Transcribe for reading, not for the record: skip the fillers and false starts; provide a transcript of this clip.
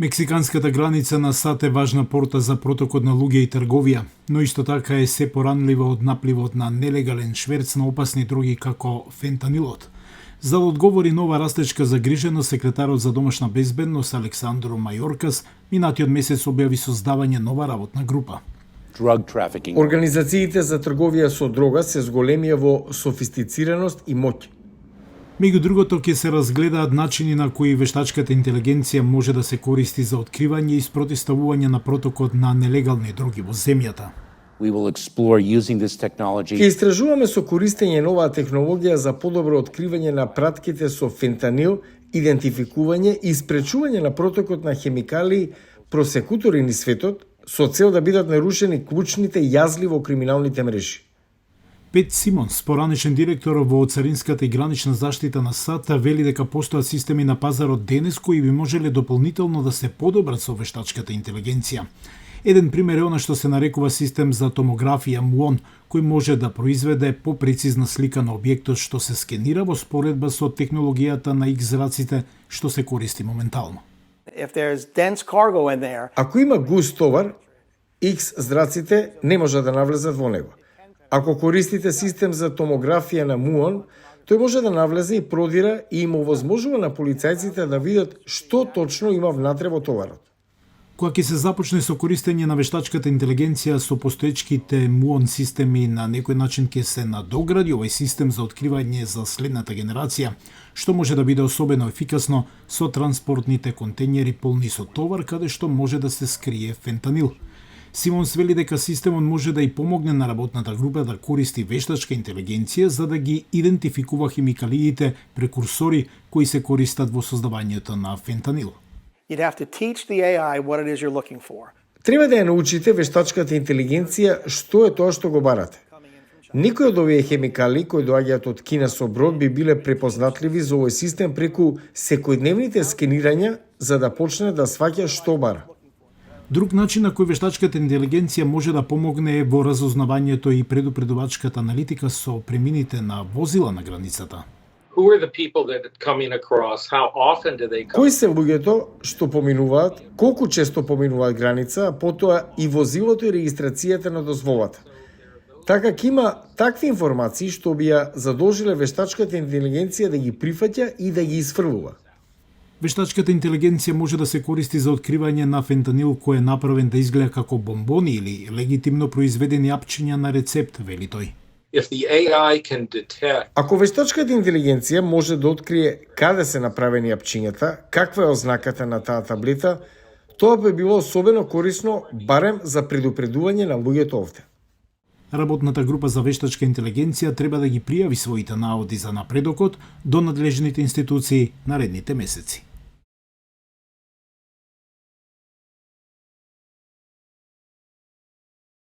Мексиканската граница на САД е важна порта за протокот на луѓе и трговија, но исто така е се поранлива од напливот на нелегален шверц на опасни други како фентанилот. За да одговори нова растечка загриженост, секретарот за домашна безбедност Александро Мајоркас минатиот месец објави создавање нова работна група. Организациите за трговија со дрога се зголемија во софистицираност и моќ. Меѓу другото, ќе се разгледаат начини на кои вештачката интелигенција може да се користи за откривање и спротивставување на протокот на нелегални дроги во земјата. Ќе истражуваме со користење новаа технологија за подобро откривање на пратките со фентанил, идентификување и спречување на протокот на хемикалии просекутори низ светот, со цел да бидат нарушени клучните јазли во криминалните мрежи. Пет Симонс, поранешен директор во Царинската и гранична заштита на САД, вели дека постојат системи на пазарот денес кои би можеле дополнително да се подобрат со вештачката интелигенција. Еден пример е она што се нарекува систем за томографија МУОН, кој може да произведе попрецизна слика на објектот што се скенира во споредба со технологијата на X-зраците што се користи моментално. Ако има густ товар, X-зраците не може да навлезат во него. Ако користите систем за томографија на МУОН, тој може да навлезе и продира и им овозможува на полицајците да видат што точно има внатре во товарот. Кога ќе се започне со користење на вештачката интелигенција со постоечките МУОН системи, на некој начин ќе се надогради овој систем за откривање за следната генерација, што може да биде особено ефикасно со транспортните контејнери полни со товар каде што може да се скрие фентанил. Симонс вели дека системот може да и помогне на работната група да користи вештачка интелигенција за да ги идентификува химикалиите прекурсори кои се користат во создавањето на фентанил. Треба да ја научите вештачката интелигенција што е тоа што го барате. Некои од овие хемикали кои доаѓаат од Кина со брод би биле препознатливи за овој систем преку секојдневните скенирања за да почне да сваќа што бара. Друг начин на кој вештачката интелигенција може да помогне е во разузнавањето и предупредувачката аналитика со премините на возила на границата. Кои се луѓето што поминуваат, колку често поминуваат граница, а потоа и возилото и регистрацијата на дозволата. Така ќе има такви информации што би ја задолжиле вештачката интелигенција да ги прифаќа и да ги изфрлува. Вештачката интелигенција може да се користи за откривање на фентанил кој е направен да изгледа како бомбони или легитимно произведени апчиња на рецепт, вели тој. Ако вештачката интелигенција може да открие каде се направени апчињата, каква е ознаката на таа таблета, тоа би било особено корисно барем за предупредување на луѓето овде. Работната група за вештачка интелигенција треба да ги пријави своите наводи за напредокот до надлежните институции наредните месеци.